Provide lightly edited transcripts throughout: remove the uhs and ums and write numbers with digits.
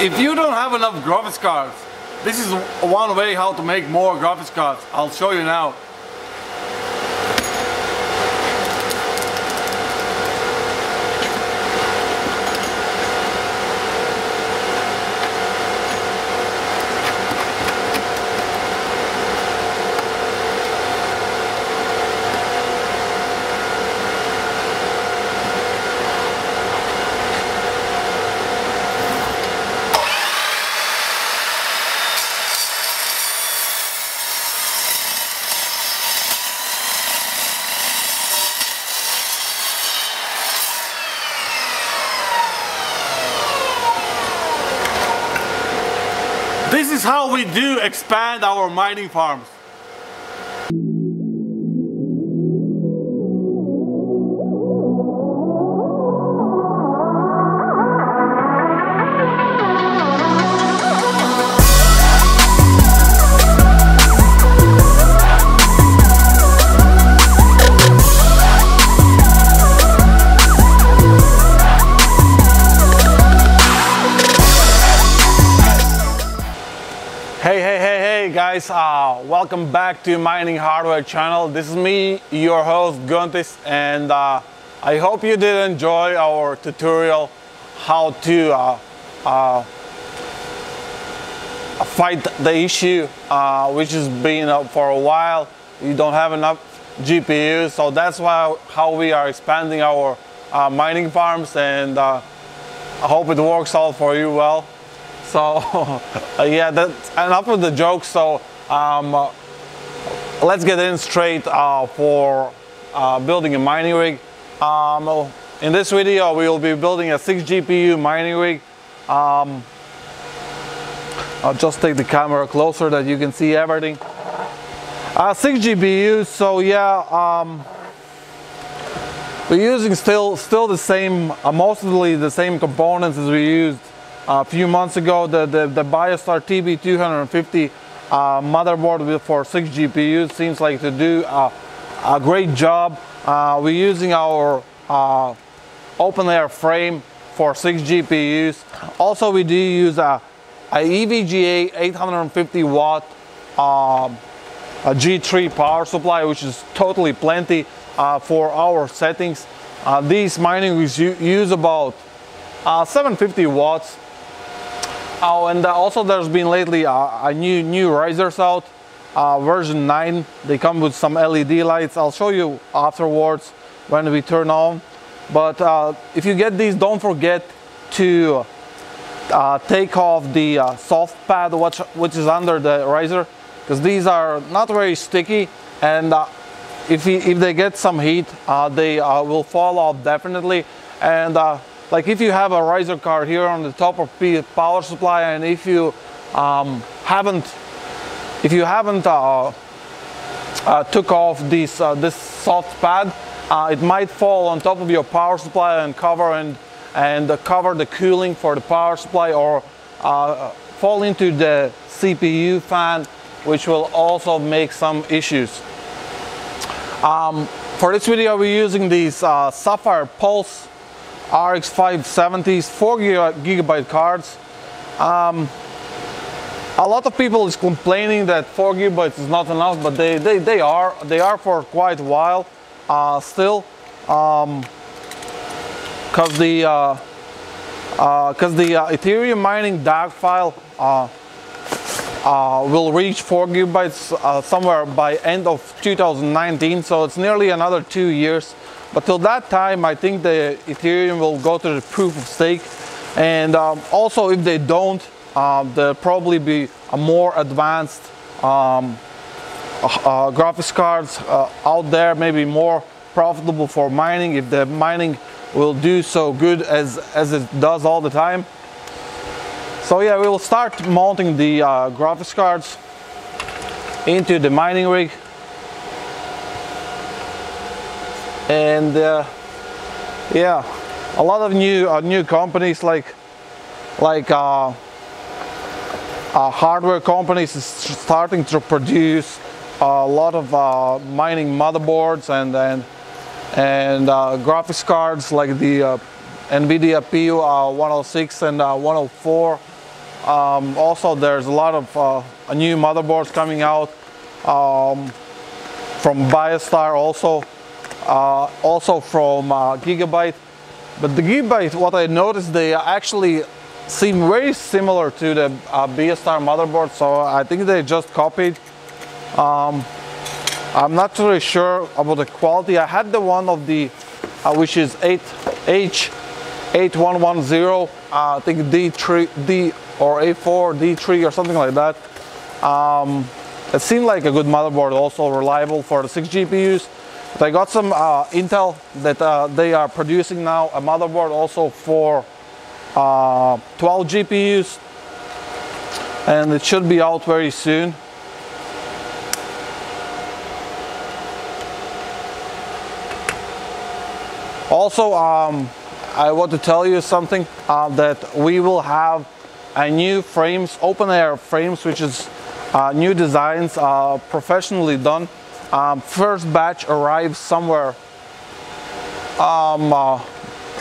If you don't have enough graphics cards, this is one way how to make more graphics cards. I'll show you now. This is how we do expand our mining farms. Hey guys, welcome back to Mining Hardware channel. This is me, your host Guntis, and I hope you did enjoy our tutorial how to fight the issue which has been up for a while. You don't have enough GPUs, so that's how we are expanding our mining farms, and I hope it works out for you well. So yeah, that's enough of the jokes. So let's get in straight for building a mining rig. In this video we will be building a 6 GPU mining rig. I'll just take the camera closer that you can see everything. 6 GPUs, so yeah, we're using still the same, mostly the same components as we used a few months ago. The BioStar TB250 motherboard for 6 GPUs seems like to do a great job. We're using our open air frame for 6 GPUs. Also, we do use a EVGA 850 watt a G3 power supply, which is totally plenty for our settings. These mining rigs use about 750 watts. Oh, and also there's been lately a new risers out, version 9. They come with some LED lights. I'll show you afterwards when we turn on. But if you get these, don't forget to take off the soft pad which is under the riser, because these are not very sticky, and if they get some heat, they will fall off definitely. And like if you have a riser card here on the top of the power supply, and if you haven't took off this soft pad, it might fall on top of your power supply and cover the cooling for the power supply, or fall into the CPU fan, which will also make some issues. For this video we're using these Sapphire Pulse RX 570s 4GB cards. A lot of people is complaining that 4 GB is not enough, but they are for quite a while still, because the Ethereum mining DAG file will reach 4 GB somewhere by end of 2019, so it's nearly another 2 years. But till that time, I think the Ethereum will go to the proof of stake. And also, if they don't, there'll probably be a more advanced graphics cards out there, maybe more profitable for mining, if the mining will do so good as it does all the time. So yeah, we will start mounting the graphics cards into the mining rig. And yeah, a lot of new companies like hardware companies is starting to produce a lot of mining motherboards and graphics cards, like the NVIDIA PU 106 and 104. Also, there's a lot of new motherboards coming out from Biostar, also from Gigabyte. But the Gigabyte, what I noticed, they actually seem very similar to the Biostar motherboard, so I think they just copied. I'm not really sure about the quality. I had the one of the which is H8110, I think D3 or A4 D3 or something like that. It seemed like a good motherboard, also reliable for the 6 GPUs. But I got some Intel that they are producing now a motherboard also for 12 GPUs, and it should be out very soon. Also, I want to tell you something, that we will have a new frames, open air frames, which is new designs, professionally done. First batch arrives somewhere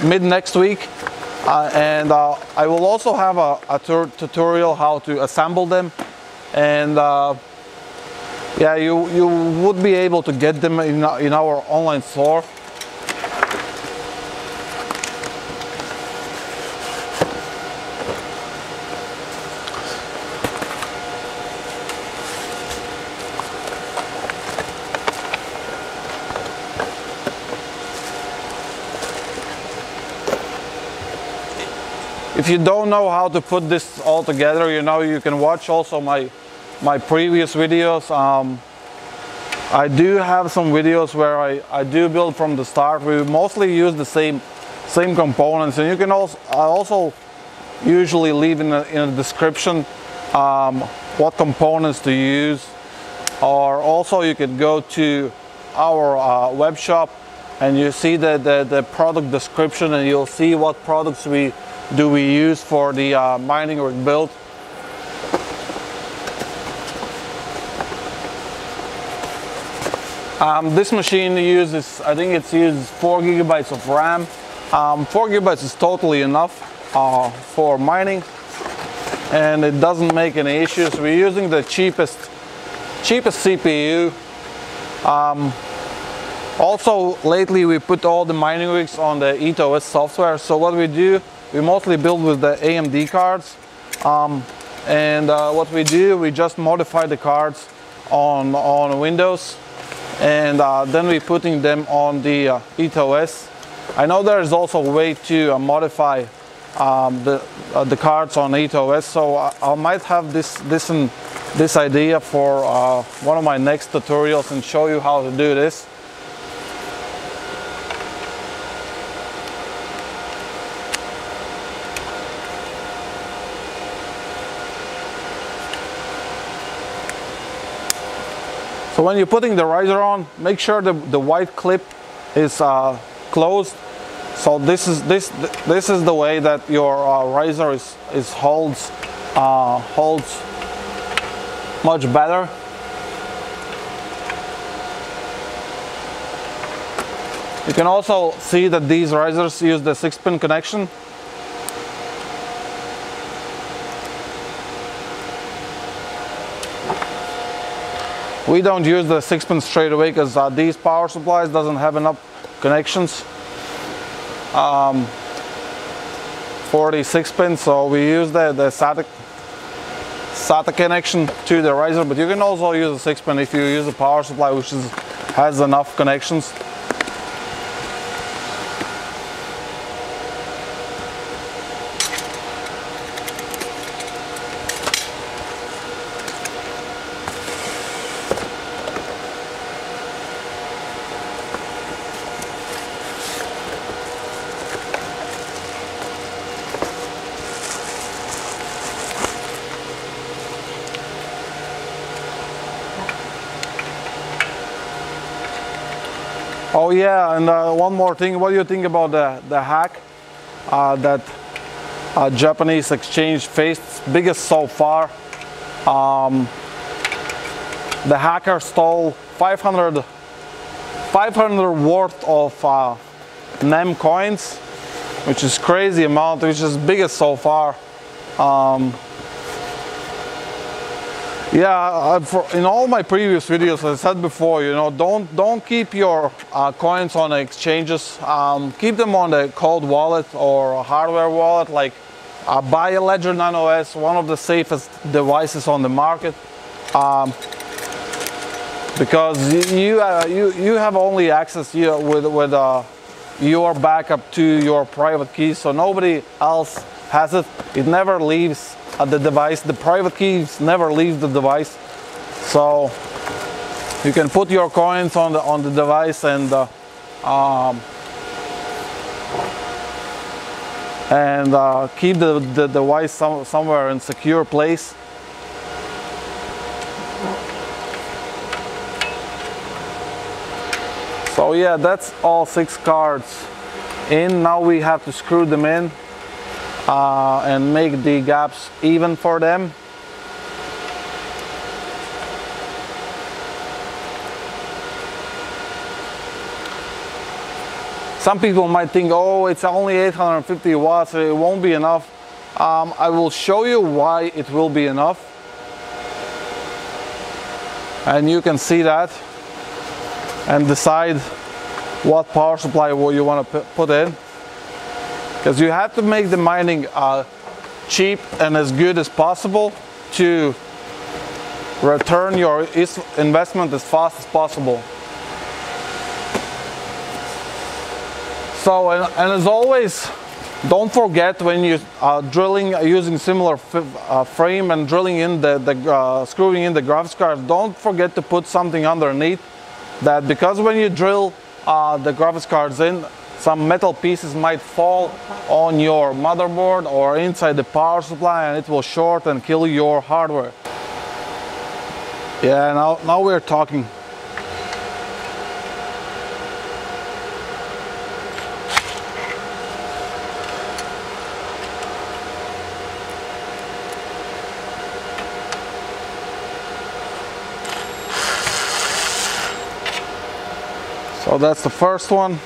mid next week, and I will also have a tutorial how to assemble them, and yeah, you would be able to get them in our online store. If you don't know how to put this all together, you can watch also my previous videos. I do have some videos where I do build from the start. We mostly use the same components, and you can also usually leave in the description what components to use, or also you can go to our web shop and you see the product description, and you'll see what products we use for the mining rig build. This machine uses, I think it uses 4 gigabytes of RAM. 4 gigabytes is totally enough for mining, and it doesn't make any issues. We're using the cheapest CPU. Also, lately we put all the mining rigs on the EthOS software. So what we do, we mostly build with the AMD cards, and what we do, we just modify the cards on Windows, and then we're putting them on the EthOS. I know there is also a way to modify the cards on EthOS, so I might have this idea for one of my next tutorials and show you how to do this. So when you're putting the riser on, make sure the white clip is closed. So this is the way that your riser holds much better. You can also see that these risers use the 6-pin connection. We don't use the 6-pin straight away because these power supplies doesn't have enough connections for the 6-pin, so we use the SATA connection to the riser. But you can also use a 6-pin if you use a power supply which has enough connections. Oh yeah, and one more thing. What do you think about the hack that Japanese exchange faced? Biggest so far. The hacker stole 500 worth of NEM coins, which is crazy amount, which is biggest so far. Yeah, in all my previous videos, as I said before, you know, don't keep your coins on exchanges. Keep them on the cold wallet or a hardware wallet, like buy a Ledger Nano S, one of the safest devices on the market, because you have only access with your backup to your private key, so nobody else has it. It never leaves the device. The private keys never leave the device, so you can put your coins on the device and keep the device somewhere in secure place. So yeah, that's all 6 cards in. Now we have to screw them in and make the gaps even for them. Some people might think, oh, it's only 850 watts, it won't be enough. I will show you why it will be enough, and you can see that and decide what power supply you want to put in, because you have to make the mining cheap and as good as possible to return your investment as fast as possible. So, and as always, don't forget when you drilling using similar frame and drilling in screwing in the graphics cards, don't forget to put something underneath that, because when you drill the graphics cards in, some metal pieces might fall on your motherboard or inside the power supply, and it will short and kill your hardware. Yeah, now we're talking. So that's the first one.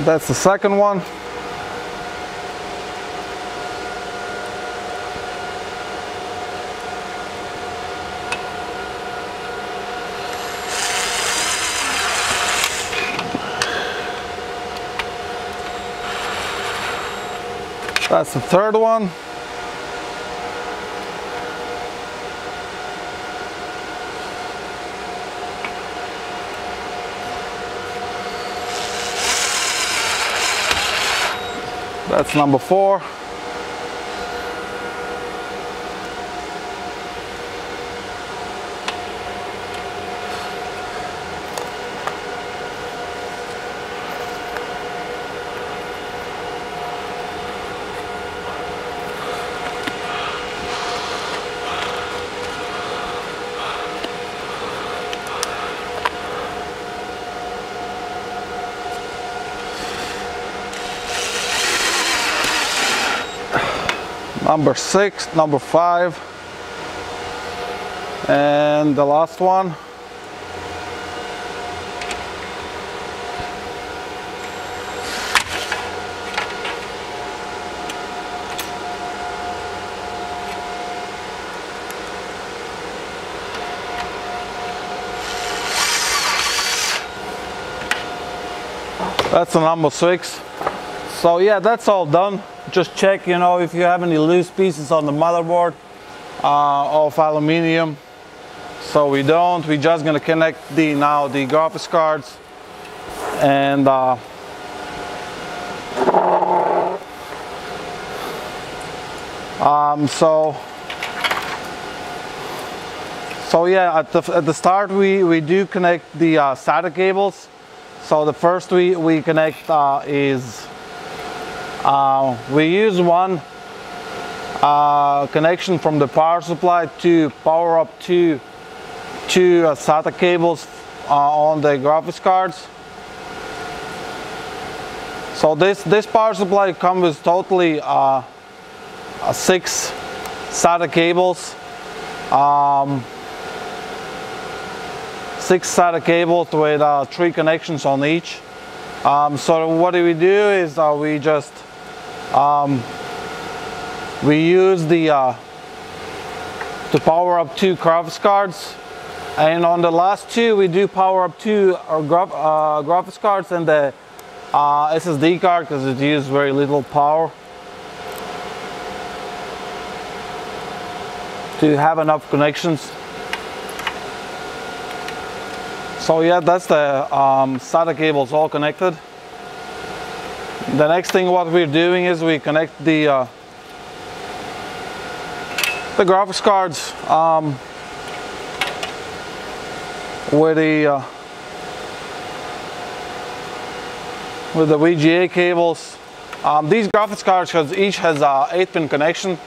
That's the second one. That's the third one. That's number 4. Number 6, number 5, and the last one. That's the number 6. So yeah, that's all done. Just check, you know, if you have any loose pieces on the motherboard of aluminium. So we don't. We're just gonna connect the graphics cards, and so yeah, at the start we do connect the SATA cables. So the first we connect is we use one connection from the power supply to power up two SATA cables on the graphics cards. So this power supply comes with totally 6 SATA cables, 6 SATA cables with 3 connections on each. So what we do is we just we use the to power up 2 graphics cards, and on the last 2 we do power up 2 graphics cards and the SSD card, because it uses very little power to have enough connections. So yeah, that's the SATA cables all connected. The next thing what we're doing is we connect the graphics cards with the VGA cables. These graphics cards each has a 8-pin connection.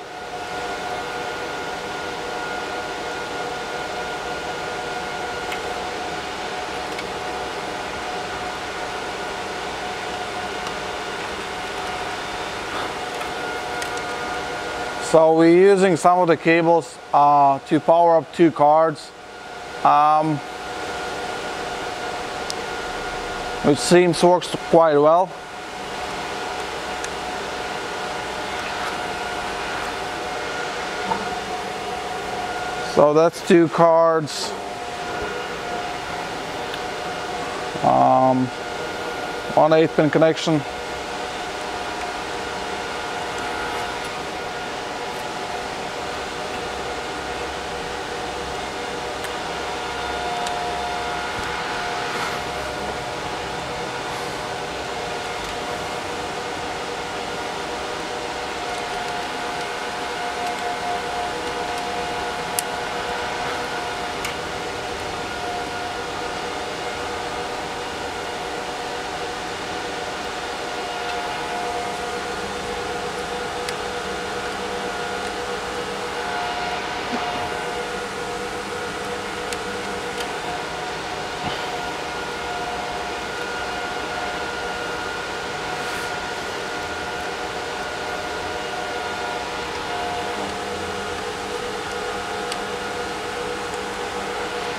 So we're using some of the cables to power up 2 cards, which seems works quite well. So that's 2 cards. One 8-pin connection.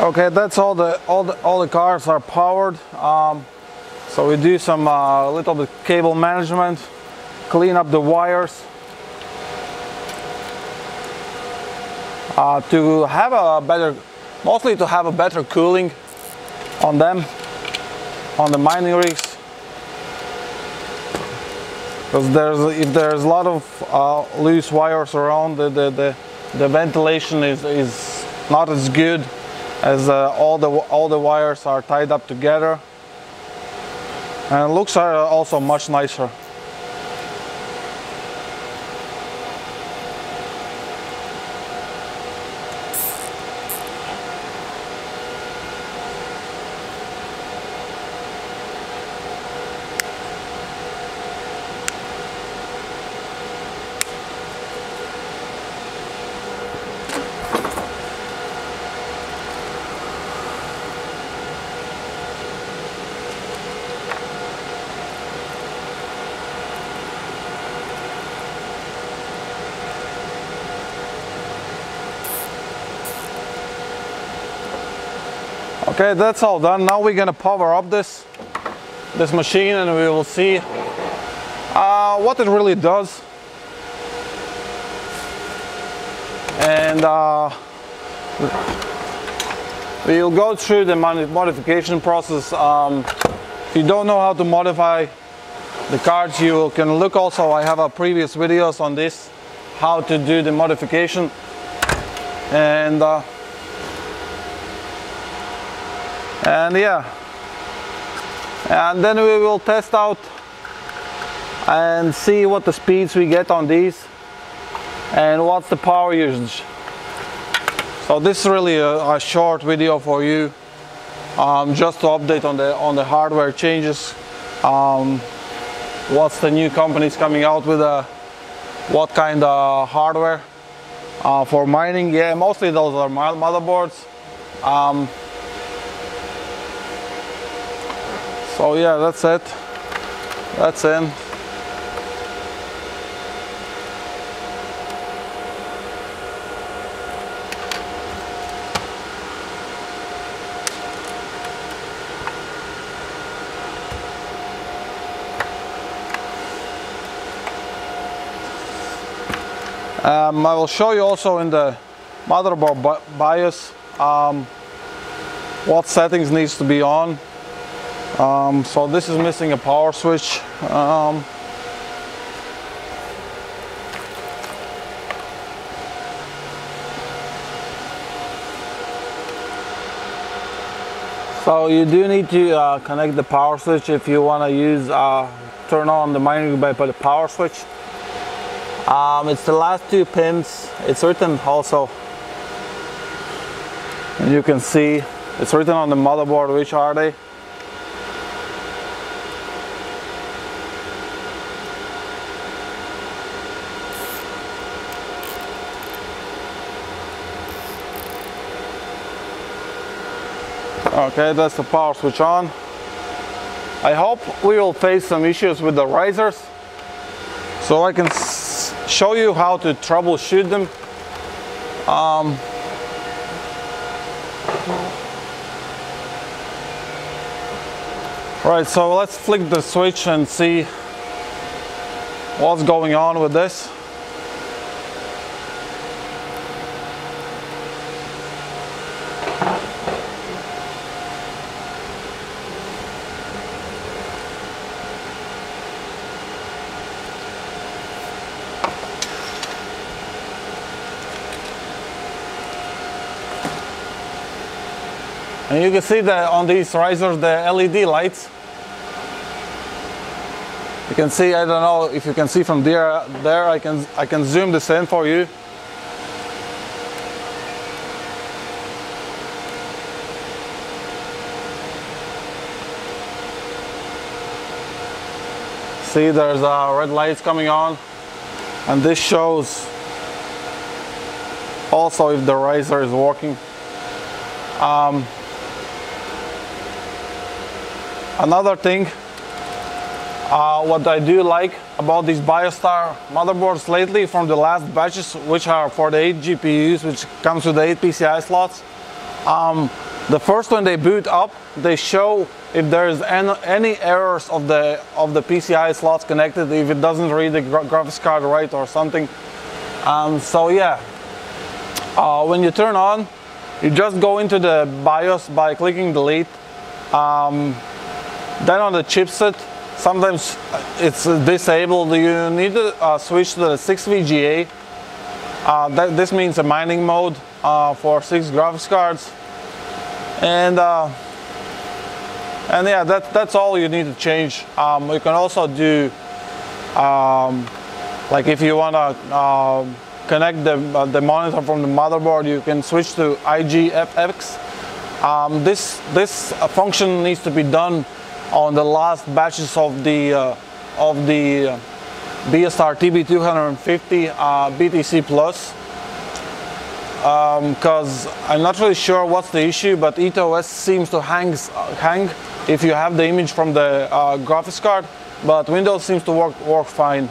Okay, that's all the cards are powered. So we do some little bit cable management, clean up the wires to have a better, mostly to have a better cooling on them, on the mining rigs. Because if there's a lot of loose wires around, the ventilation is not as good as all the wires are tied up together, and it looks also much nicer. Okay, that's all done. Now we're gonna power up this machine, and we will see what it really does. And we'll go through the modification process. If you don't know how to modify the cards, you can look also. I have a previous videos on this, how to do the modification, and yeah, and then we will test out and see what the speeds we get on these and what's the power usage. So this is really a short video for you, just to update on the hardware changes, what's the new companies coming out with, what kind of hardware for mining. Yeah, mostly those are motherboards. So yeah, that's it. That's in. I will show you also in the motherboard BIOS what settings needs to be on. So this is missing a power switch. So you do need to connect the power switch if you want to use turn on the mining by the power switch. It's the last two pins. It's written also, and you can see it's written on the motherboard which are they. Okay, that's the power switch on. I hope we will face some issues with the risers, so I can show you how to troubleshoot them. Right, so let's flick the switch and see what's going on with this. And you can see that on these risers, the LED lights. You can see, I don't know if you can see from there, I can zoom this in for you. See, there's red lights coming on, and this shows also if the riser is working. Another thing, what I do like about these BioStar motherboards lately from the last batches, which are for the 8 GPUs, which comes with the 8 PCI slots, the first when they boot up, they show if there's any errors of the PCI slots connected, if it doesn't read the graphics card right or something. So yeah, when you turn on, you just go into the BIOS by clicking delete. Then on the chipset, sometimes it's disabled. You need to switch to the 6VGA. This means a mining mode for 6 graphics cards. And yeah, that's all you need to change. You can also do, like if you want to connect the monitor from the motherboard, you can switch to IGFX. This function needs to be done on the last batches of the BSR TB250 BTC Plus, because I'm not really sure what's the issue, but ETOS seems to hang if you have the image from the graphics card, but Windows seems to work fine.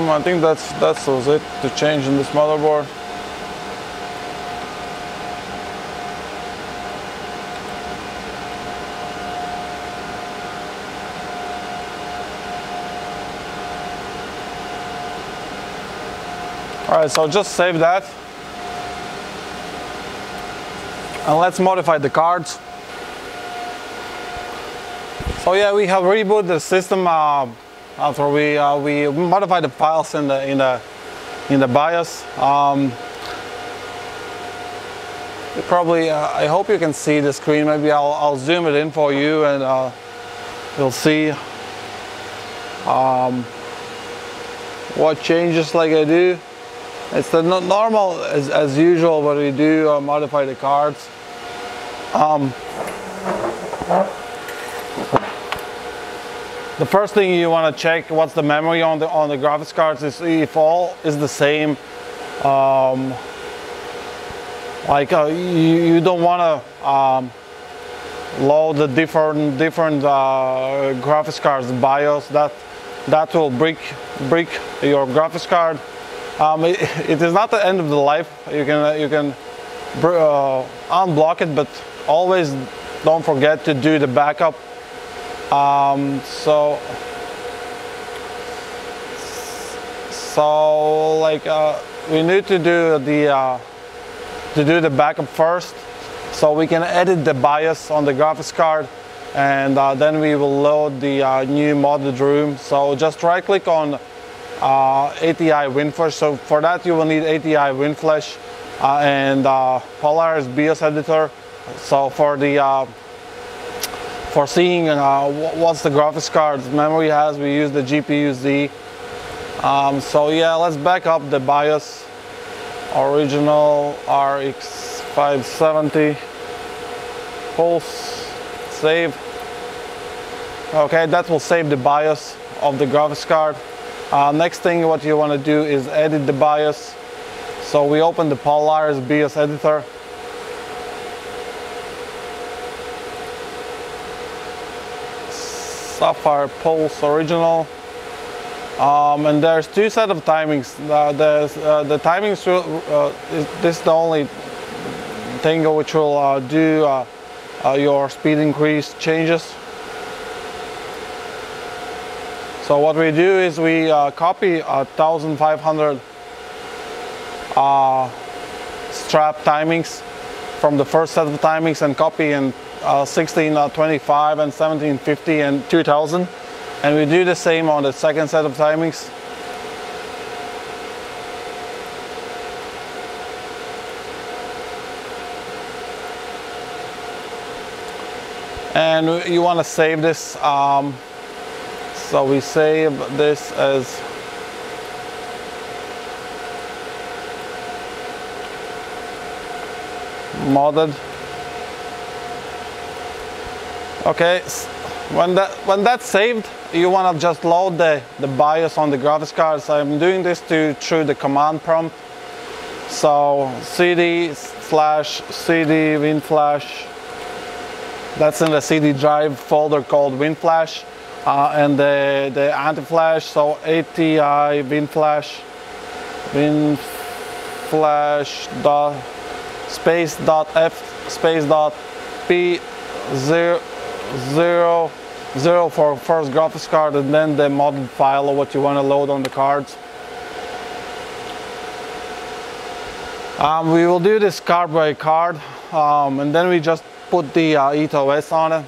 I think that was it to change in this motherboard. Alright, so just save that. And let's modify the cards. So yeah, we have rebooted the system after we modified the files in the BIOS. Probably, I hope you can see the screen. Maybe I'll zoom it in for you, and you'll see what changes like I do. It's the normal as usual, but we do modify the cards. The first thing you want to check what's the memory on the graphics cards is if all is the same. You don't want to load the different graphics cards BIOS. That will break your graphics card. It is not the end of the life. You can unblock it, but always don't forget to do the backup. We need to do the backup first, so we can edit the BIOS on the graphics card, and then we will load the new modded room. So just right click on ATI WinFlash. So for that you will need ATI WinFlash and Polaris BIOS editor. So for seeing what's the graphics card's memory has, we use the GPU-Z. So yeah, let's back up the BIOS. Original RX 570 pulse, save. Okay, that will save the BIOS of the graphics card. Next thing what you want to do is edit the BIOS. So we open the Polaris BIOS editor. Sapphire Pulse Original. And there's two sets of timings. The timings this is the only thing which will do your speed increase changes. So what we do is we copy 1500 strap timings from the first set of timings and copy in 1625 and 1750 and 2000. And we do the same on the second set of timings. And you want to save this. So we save this as modded. Okay, when that's saved, you want to just load the BIOS on the graphics card. So I'm doing this through the command prompt. So cd/cd WinFlash. That's in the CD drive folder called WinFlash, and the anti-flash. So ATI WinFlash dot space dot f space dot p 0 for first graphics card, and then the modded file of what you want to load on the cards. We will do this card by card, and then we just put the ETOS on it.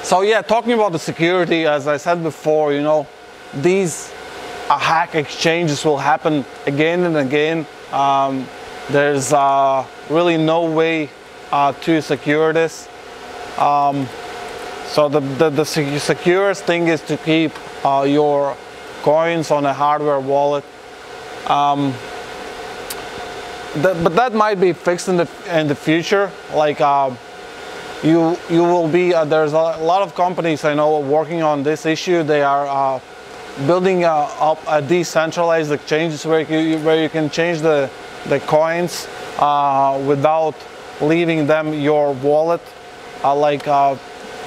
So yeah, talking about the security, as I said before, you know, these hack exchanges will happen again and again. There's really no way to secure this. So the securest thing is to keep your coins on a hardware wallet. But that might be fixed in the future. Like you will be there's a lot of companies I know working on this issue. They are building up a decentralized exchanges where you can change the coins without leaving them your wallet.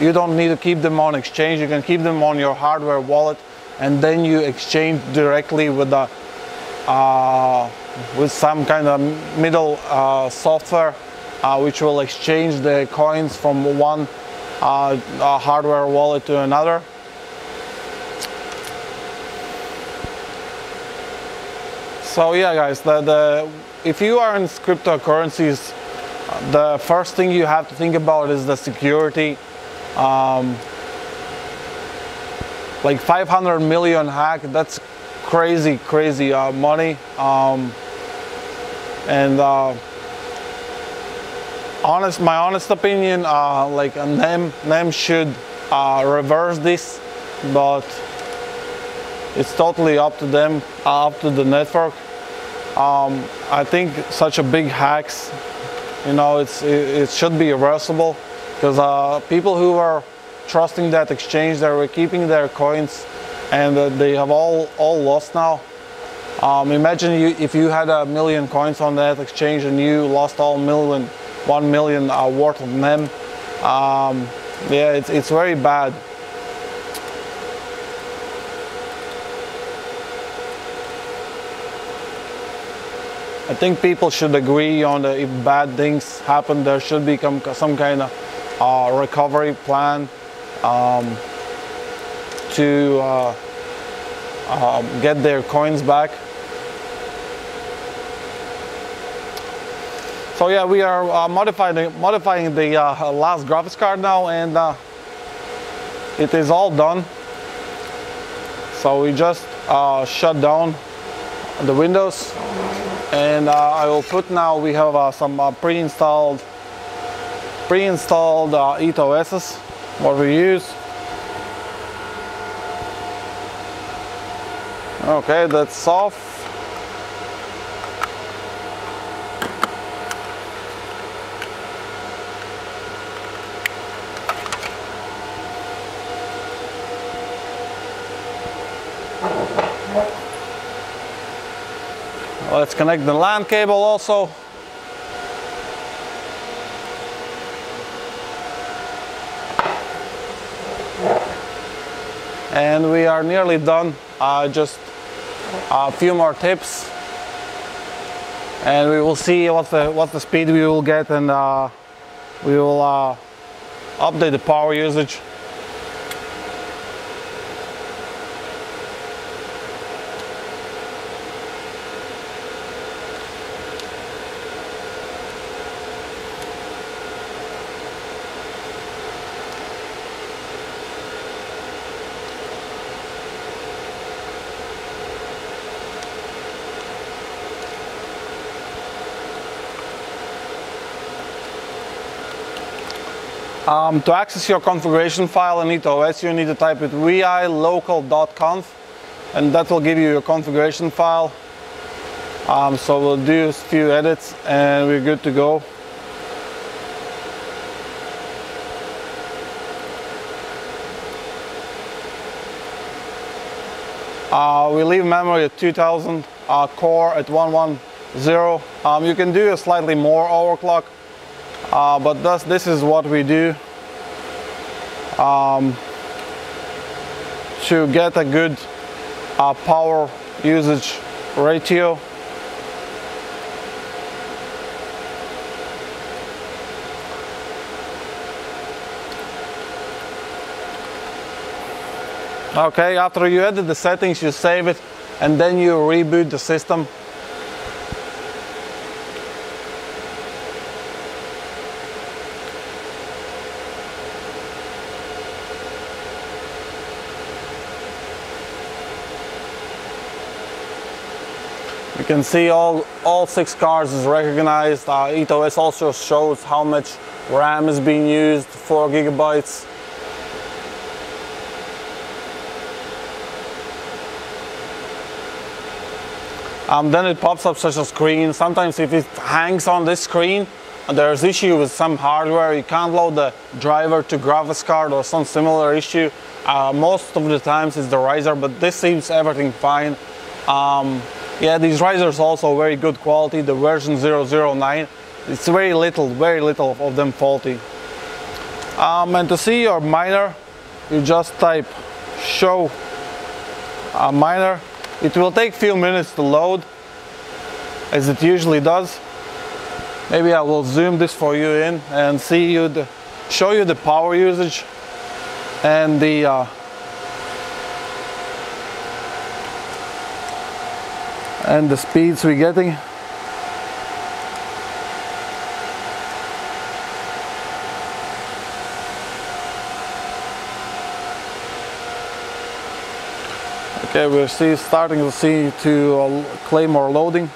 You don't need to keep them on exchange. You can keep them on your hardware wallet, and then you exchange directly with some kind of middle software which will exchange the coins from one hardware wallet to another. So yeah, guys, if you are in cryptocurrencies, the first thing you have to think about is the security. Like 500 million hack, that's crazy money. My honest opinion, like NEM should reverse this, but it's totally up to them, up to the network. I think such a big hacks you know, it should be reversible, because people who are trusting that exchange, they were keeping their coins, and they have all lost now. Imagine if you had 1 million coins on that exchange and you lost 1 million worth of them. Yeah, it's very bad. I think people should agree on if bad things happen, there should be some kind of recovery plan to get their coins back. So yeah, we are modifying the last graphics card now, and it is all done. So we just shut down the windows, and I will put now, we have some pre-installed EthOSs, what we use. Okay, that's off. Let's connect the LAN cable also. And we are nearly done. Just a few more tips, and we will see what the speed we will get, and we will update the power usage. To access your configuration file in EthOS, you need to type it vi local.conf, and that will give you your configuration file. So we'll do a few edits and we're good to go. We leave memory at 2000, core at 110. You can do a slightly more overclock, but this is what we do to get a good power usage ratio. Okay, after you edit the settings, you save it, and then you reboot the system. You can see all 6 cards is recognized. EthOS also shows how much RAM is being used, 4 gigabytes. Then it pops up such a screen. Sometimes if it hangs on this screen, there's issue with some hardware. You can't load the driver to graphics card or some similar issue. Most of the times it's the riser, but this seems everything fine. Yeah, these risers also very good quality. The version 009, it's very little of them faulty. And to see your miner, you just type show miner. It will take a few minutes to load, as it usually does. Maybe I will zoom this for you in and show you the power usage and the speeds we're getting. Okay, we're starting to claim more loading.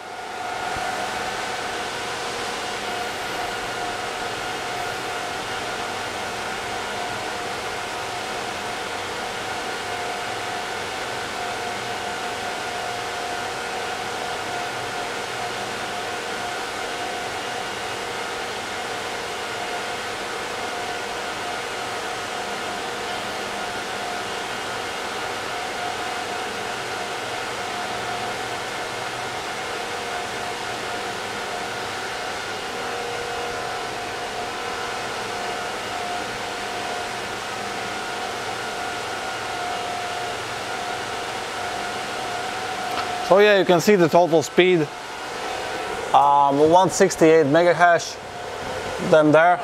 So yeah, you can see the total speed, 168 megahash, then there.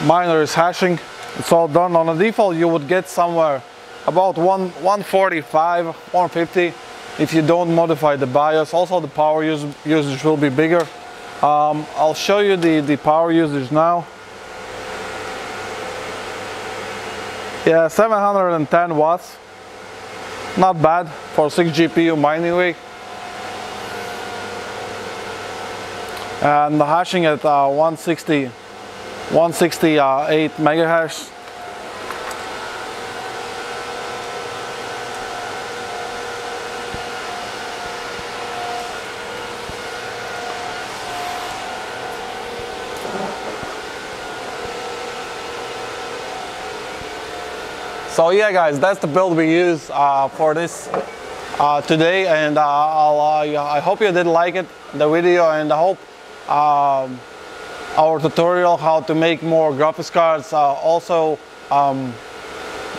Miner is hashing, it's all done. On the default you would get somewhere about 145, 150 if you don't modify the BIOS. Also the power usage will be bigger. I'll show you the power usage now. Yeah, 710 watts, not bad for 6 GPU mining rig. And the hashing at 168 megahash. So yeah guys, that's the build we use for this today, and I hope you did like it, the video, and I hope our tutorial how to make more graphics cards also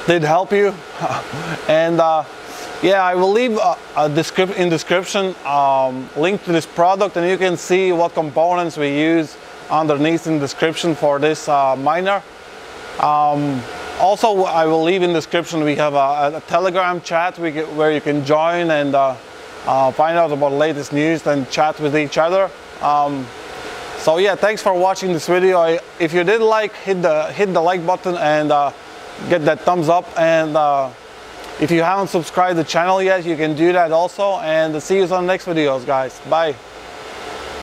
did help you. And yeah, I will leave in description link to this product, and you can see what components we use underneath in the description for this miner. Also, I will leave in the description, we have a Telegram chat where you can join and find out about the latest news and chat with each other. So yeah, thanks for watching this video. If you did like, hit the like button and get that thumbs up. And if you haven't subscribed to the channel yet, you can do that also. And see you on the next videos, guys. Bye.